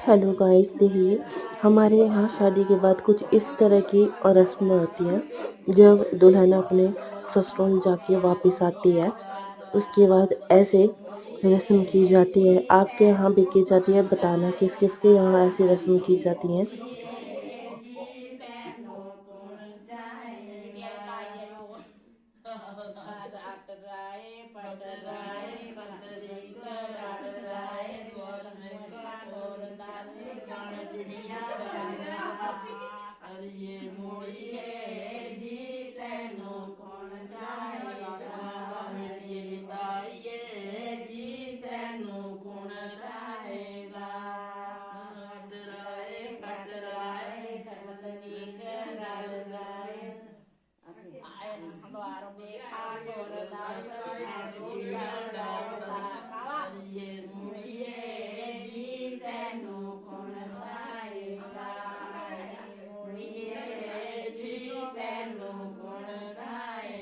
Hello guys, देखिए हमारे यहाँ शादी के बाद कुछ इस तरह की और रस्में होती हैं। जब दुल्हन अपने ससुराल जाके वापस आती है, उसके बाद ऐसे रस्म की जाती है। आपके यहाँ भी की जाती है? बताना किस किस के यहाँ ऐसी रस्म की जाती हैं। जी बहनों कुण जाएगा अटराए पटराए पतरी चढ़ाए स्वर में चकोर डाले गण चिड़िया अरे ये मुड़ी